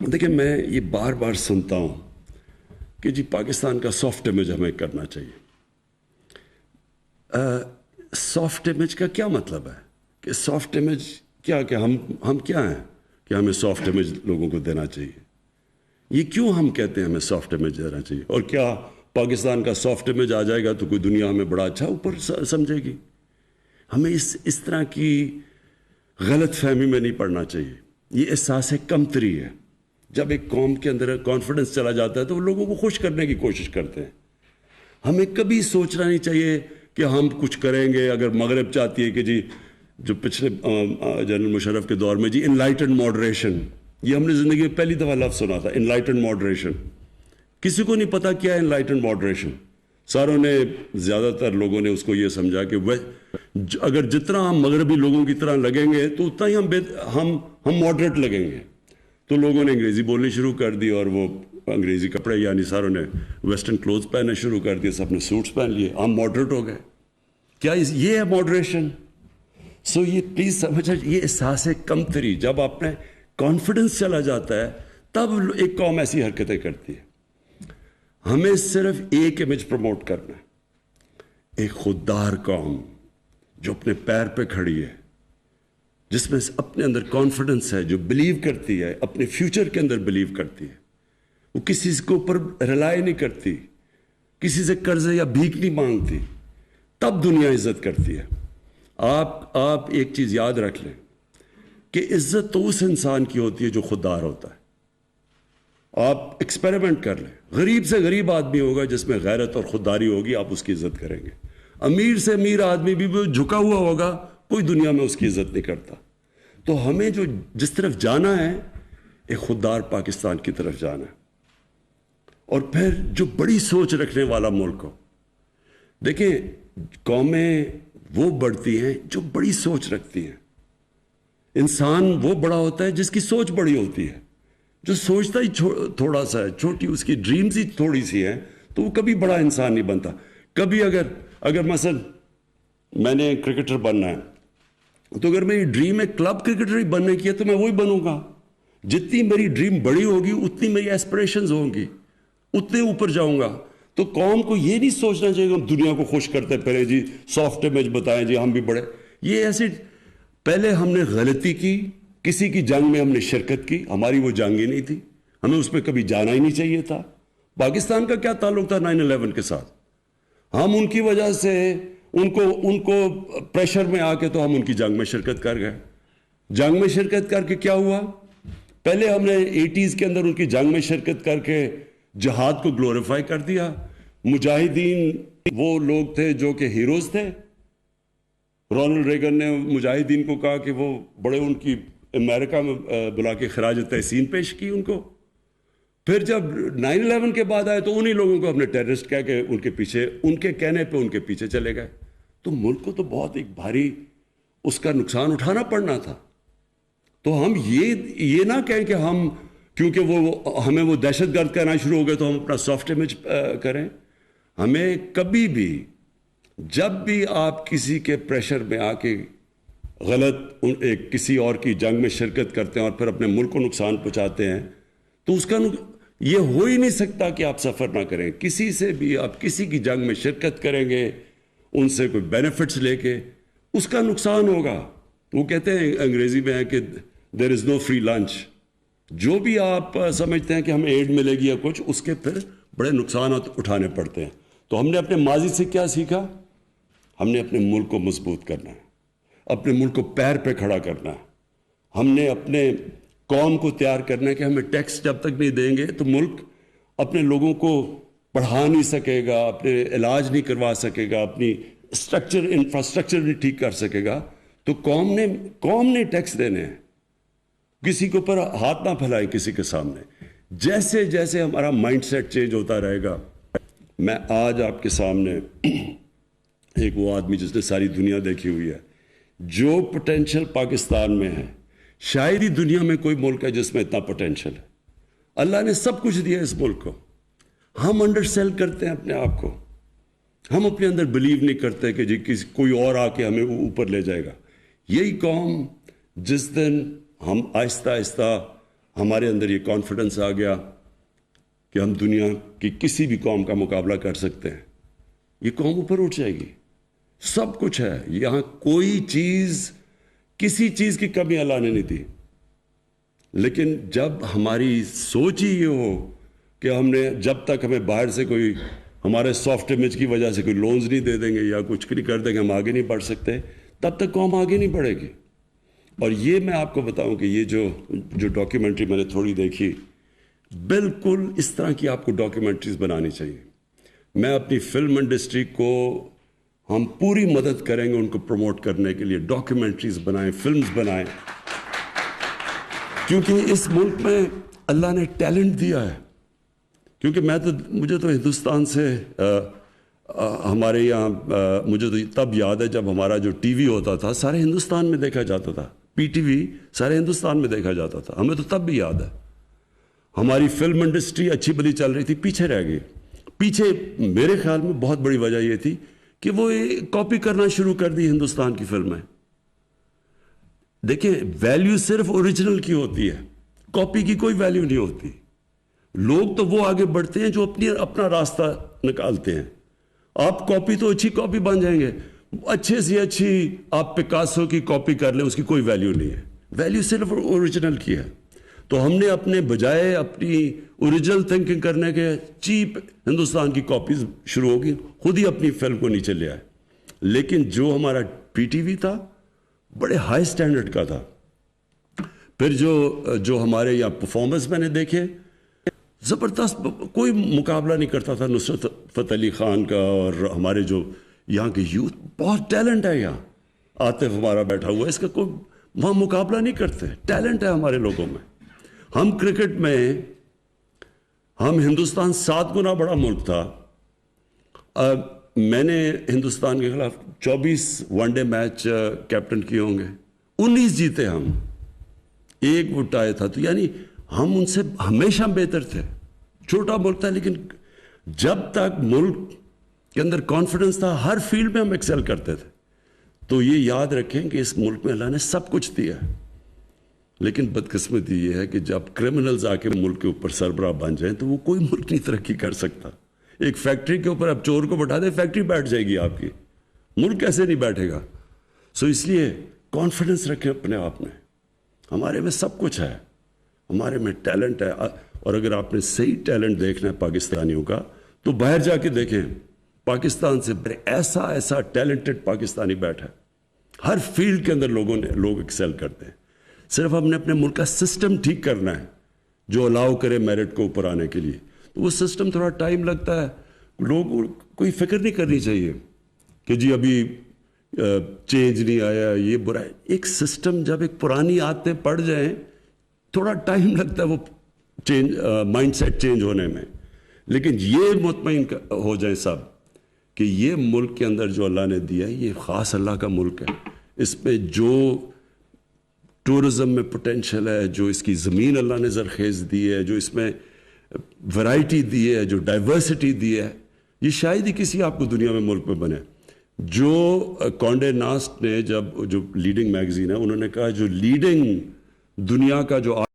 دیکھیں میں یہ بار بار سنتا ہوں کہ جی پاکستان کا سافٹ امیج ہمیں کرنا چاہیے. سافٹ امیج کا کیا مطلب ہے کہ سافٹ امیج کیا کہ ہم کیا ہیں کہ ہمیں سافٹ امیج لوگوں کو دینا چاہیے؟ یہ کیوں ہم کہتے ہیں ہمیں سافٹ امیج دینا چاہیے؟ اور کیا پاکستان کا سافٹ امیج آ جائے گا تو کوئی دنیا ہمیں بڑا اچھا اوپر سمجھے گی؟ ہمیں اس طرح کی غلط فہمی میں نہیں پڑنا چاہیے. یہ احساس کمتری ہے. جب ایک قوم کے اندر کانفیڈنس چلا جاتا ہے تو وہ لوگوں کو خوش کرنے کی کوشش کرتے ہیں. ہمیں کبھی سوچنا نہیں چاہیے کہ ہم کچھ کریں گے. اگر مغرب چاہتی ہے کہ جی جو پچھلے جنرل مشرف کے دور میں جی انلائٹنڈ ماڈریشن، یہ ہم نے زندگی میں پہلی دفعہ لفظ سنا تھا، انلائٹنڈ ماڈریشن. کسی کو نہیں پتا کیا ہے انلائٹنڈ ماڈریشن. ساروں نے، زیادہ تر لوگوں نے اس کو یہ سمجھا کہ اگر جتنا ہم مغربی لوگوں کی طرح لگیں گے تو اتنا ہی ہم ماڈریٹ لگیں گے. تو لوگوں نے انگریزی بولنی شروع کر دی اور وہ انگریزی کپڑے، یعنی ساروں نے ویسٹرن کلوتھ پہننا شروع کر دیے، سب نے سوٹس پہن لیے، ہم ماڈریٹ ہو گئے. کیا یہ ہے ماڈریشن؟ سو یہ پلیز سمجھیں، یہ احساس کمتری جب آپ نے کانفیڈنس چلا جاتا ہے تب ایک قوم ایسی حرکتیں کرتی ہے. ہمیں صرف ایک امیج پروموٹ کرنا ہے، ایک خوددار قوم جو اپنے پیر پہ کھڑی ہے، جس میں اپنے اندر کانفیڈنس ہے، جو بلیو کرتی ہے، اپنے فیوچر کے اندر بلیو کرتی ہے. وہ کسی کے اوپر ریلائی نہیں کرتی، کسی سے قرض یا بھیک نہیں مانگتی. تب دنیا عزت کرتی ہے. آپ ایک چیز یاد رکھ لیں کہ عزت تو اس انسان کی ہوتی ہے جو خوددار ہوتا ہے. آپ ایکسپیریمنٹ کر لیں، غریب سے غریب آدمی ہوگا جس میں غیرت اور خودداری ہوگی، آپ اس کی عزت کریں گے. امیر سے امیر آدمی بھی جھکا ہوا ہوگا، کوئی دنیا میں اس کی عزت نہیں کرتا. تو ہمیں جس طرف جانا ہے، ایک خوددار پاکستان کی طرف جانا ہے. اور پھر جو بڑی سوچ رکھنے والا ملک ہو. دیکھیں قومیں وہ بڑھتی ہیں جو بڑی سوچ رکھتی ہیں. انسان وہ بڑا ہوتا ہے جس کی سوچ بڑی ہوتی ہے. جو سوچتا ہی تھوڑا سا ہے، چھوٹی اس کی ڈریمز ہی تھوڑی سی ہیں، تو وہ کبھی بڑا انسان نہیں بنتا. کبھی اگر مثلا میں نے کرکٹر بننا ہے تو اگر میری ڈریم ہے کلب کرکٹر ہی بننے کی ہے تو میں وہی بنوں گا. جتنی میری ڈریم بڑی ہوگی اتنی میری ایسپریشنز ہوں گی، اتنے اوپر جاؤں گا. تو قوم کو یہ نہیں سوچنا چاہیے کہ ہم دنیا کو خوش کرتے پھریں، جی سافٹ امیج بتائیں، جی ہم بھی بڑے. یہ ایسے پہلے ہم نے غلطی کی، کسی کی جنگ میں ہم نے شرکت کی، ہماری وہ جنگ ہی نہیں تھی، ہمیں اس پہ کبھی جانا ہی نہیں چاہیے تھا. پاکستان کا کیا تعلق تھا 9/11 کے ساتھ؟ ہم ان کی وجہ سے ان کو پریشر میں آ کے تو ہم ان کی جنگ میں شرکت کر گئے. جنگ میں شرکت کر کے کیا ہوا؟ پہلے ہم نے 80s کے اندر ان کی جنگ میں شرکت کر کے جہاد کو گلوریفائی کر دیا. مجاہدین وہ لوگ تھے جو کہ ہیروز تھے. رونلڈ ریگن نے مجاہدین کو کہا کہ وہ بڑے، ان کی امریکہ میں بلا کے خراج تحسین پیش کی ان کو. پھر جب 9/11 کے بعد آئے تو انہی لوگوں کو ہم نے ٹیررسٹ کہہ کے ان کے پیچھے، ان کے کہنے پہ ان کے پیچھے چلے گئے. تو ملک کو تو بہت ایک بھاری اس کا نقصان اٹھانا پڑنا تھا. تو ہم یہ نہ کہیں کہ ہم کیونکہ ہمیں وہ دہشت گرد کہنا شروع ہو گئے تو ہم اپنا سافٹ امیج کریں. ہمیں کبھی بھی، جب بھی آپ کسی کے پریشر میں آ کے غلط کسی اور کی جنگ میں شرکت کرتے ہیں اور پھر اپنے ملک کو نقصان پہنچاتے ہیں، تو اس کا یہ ہو ہی نہیں سکتا کہ آپ سفر نہ کریں. کسی سے بھی آپ کسی کی جنگ میں شرکت کریں گے، ان سے کوئی بینیفٹس لے کے، اس کا نقصان ہوگا. وہ کہتے ہیں انگریزی میں ہے کہ دیر از نو فری لنچ. جو بھی آپ سمجھتے ہیں کہ ہمیں ایڈ ملے گی یا کچھ، اس کے پھر بڑے نقصانات اٹھانے پڑتے ہیں. تو ہم نے اپنے ماضی سے کیا سیکھا؟ ہم نے اپنے ملک کو مضبوط کرنا ہے، اپنے ملک کو پیر پہ کھڑا کرنا ہے. ہم نے اپنے قوم کو تیار کرنا ہے کہ ہمیں ٹیکس جب تک نہیں دیں گے تو ملک اپنے لوگوں کو پڑھا نہیں سکے گا، اپنے علاج نہیں کروا سکے گا، اپنی انفراسٹرکچر نہیں ٹھیک کر سکے گا. تو قوم نے ٹیکس دینے ہیں. کسی کے اوپر ہاتھ نہ پھیلائیں کسی کے سامنے. جیسے جیسے ہمارا مائنڈ سیٹ چینج ہوتا رہے گا. میں آج آپ کے سامنے ایک وہ آدمی جس نے ساری دنیا دیکھی ہوئی ہے، جو پوٹینشل پاکستان میں ہے، شاید ہی دنیا میں کوئی ملک ہے جس میں اتنا پوٹینشل ہے. اللہ نے سب کچھ دیا اس ملک کو. ہم انڈر سیل کرتے ہیں اپنے آپ کو. ہم اپنے اندر بلیو نہیں کرتے کہ جی کوئی اور آ کے ہمیں اوپر لے جائے گا. یہی قوم جس دن ہم آہستہ آہستہ ہمارے اندر یہ کانفیڈنس آ گیا کہ ہم دنیا کی کسی بھی قوم کا مقابلہ کر سکتے ہیں. یہ قوم اوپر اٹھ جائے گی. سب کچھ ہے یہاں, کوئی چیز, کسی چیز کی کمی اللہ نے نہیں دی. لیکن جب ہماری سوچ ہی یہ ہو کہ ہم نے, جب تک ہمیں باہر سے کوئی ہمارے سافٹ امیج کی وجہ سے کوئی لونز نہیں دے دیں گے یا کچھ نہیں کر دیں گے, ہم آگے نہیں بڑھ سکتے, تب تک قوم آگے نہیں بڑھے گی. اور یہ میں آپ کو بتاؤں کہ یہ جو ڈاکیومنٹری میں نے تھوڑی دیکھی, بالکل اس طرح کی آپ کو ڈاکیومنٹریز بنانی چاہیے. میں اپنی فلم انڈسٹری کو, ہم پوری مدد کریں گے ان کو پروموٹ کرنے کے لیے. ڈاکیومنٹریز بنائیں, فلمز بنائیں, کیونکہ اس ملک میں اللہ نے ٹیلنٹ دیا ہے. کیونکہ مجھے تو ہندوستان سے ہمارے یہاں مجھے تو تب یاد ہے جب ہمارا جو ٹی وی ہوتا تھا سارے ہندوستان میں دیکھا جاتا تھا. پی ٹی وی سارے ہندوستان میں دیکھا جاتا تھا. ہمیں تو تب بھی یاد ہے. ہماری فلم انڈسٹری اچھی بلی چل رہی تھی, پیچھے رہ گئی. پیچھے میرے خیال میں بہت بڑی وجہ یہ تھی کہ وہ کاپی کرنا شروع کر دی ہندوستان کی فلمیں. دیکھیں, ویلیو صرف اوریجنل کی ہوتی ہے, کاپی کی کوئی ویلیو نہیں ہوتی. لوگ تو وہ آگے بڑھتے ہیں جو اپنا راستہ نکالتے ہیں. آپ کاپی تو اچھی کاپی بن جائیں گے, اچھے سے اچھی آپ پکاسو کی کاپی کر لیں, اس کی کوئی ویلیو نہیں ہے. ویلیو صرف اوریجنل کی ہے. تو ہم نے اپنے بجائے اپنی اوریجنل تھنکنگ کرنے کے چیپ ہندوستان کی کاپیز شروع ہوگی, خود ہی اپنی فلم کو نیچے لے آئے. لیکن جو ہمارا پی ٹی وی تھا بڑے ہائی سٹینڈرڈ کا تھا. پھر جو ہمارے یہاں پرفارمنس میں نے دیکھے, زبردست, کوئی مقابلہ نہیں کرتا تھا نصرت فتح علی خان کا. اور ہمارے جو یہاں کے یوتھ, بہت ٹیلنٹ ہے یہاں. عاطف ہمارا بیٹھا ہوا ہے, اس کا کوئی وہاں مقابلہ نہیں کرتے. ٹیلنٹ ہے ہمارے لوگوں میں. ہم کرکٹ میں, ہم ہندوستان 7 گنا بڑا ملک تھا. میں نے ہندوستان کے خلاف 24 ون ڈے میچ کیپٹن کیے ہوں گے, 19 جیتے ہم, 1 وہ ٹائی تھا. تو یعنی ہم ان سے ہمیشہ بہتر تھے. چھوٹا ملک تھا, لیکن جب تک ملک کے اندر کانفیڈنس تھا ہر فیلڈ میں ہم ایکسل کرتے تھے. تو یہ یاد رکھیں کہ اس ملک میں اللہ نے سب کچھ دیا ہے. لیکن بدقسمتی یہ ہے کہ جب کرمنلز آ کے ملک کے اوپر سربراہ بن جائیں تو وہ کوئی ملک نہیں ترقی کر سکتا. ایک فیکٹری کے اوپر اب چور کو بٹھا دیں, فیکٹری بیٹھ جائے گی آپ کی, ملک کیسے نہیں بیٹھے گا. سو اس لیے کانفیڈنس رکھیں اپنے آپ میں. ہمارے میں سب کچھ ہے, ہمارے میں ٹیلنٹ ہے. اور اگر آپ نے صحیح ٹیلنٹ دیکھنا ہے پاکستانیوں کا تو باہر جا کے دیکھیں. پاکستان سے ایسا ٹیلنٹڈ پاکستانی بیٹھا ہے. ہر فیلڈ کے اندر لوگ ایکسل کرتے ہیں. صرف ہم نے اپنے ملک کا سسٹم ٹھیک کرنا ہے جو الاؤ کرے میرٹ کو اوپر آنے کے لیے. تو وہ سسٹم تھوڑا ٹائم لگتا ہے. لوگ کوئی فکر نہیں کرنی چاہیے کہ جی ابھی چینج نہیں آیا, یہ برا ہے. ایک سسٹم جب ایک پرانی عادتیں پڑ جائیں تھوڑا ٹائم لگتا ہے وہ مائنڈ سیٹ چینج ہونے میں. لیکن یہ مطمئن ہو جائیں سب کہ یہ ملک کے اندر جو اللہ نے دیا ہے یہ خاص اللہ کا ملک ہے. اس میں جو ٹورزم میں پوٹینشل ہے, جو اس کی زمین اللہ نے زرخیز دی ہے, جو اس میں ورائٹی دی ہے, جو ڈائیورسٹی دی ہے, یہ شاید ہی کسی آپ کو دنیا میں ملک میں بنے. جو کانڈے ناسٹ نے جو لیڈنگ میگزین ہے, انہوں نے کہا جو لیڈنگ دنیا کا جو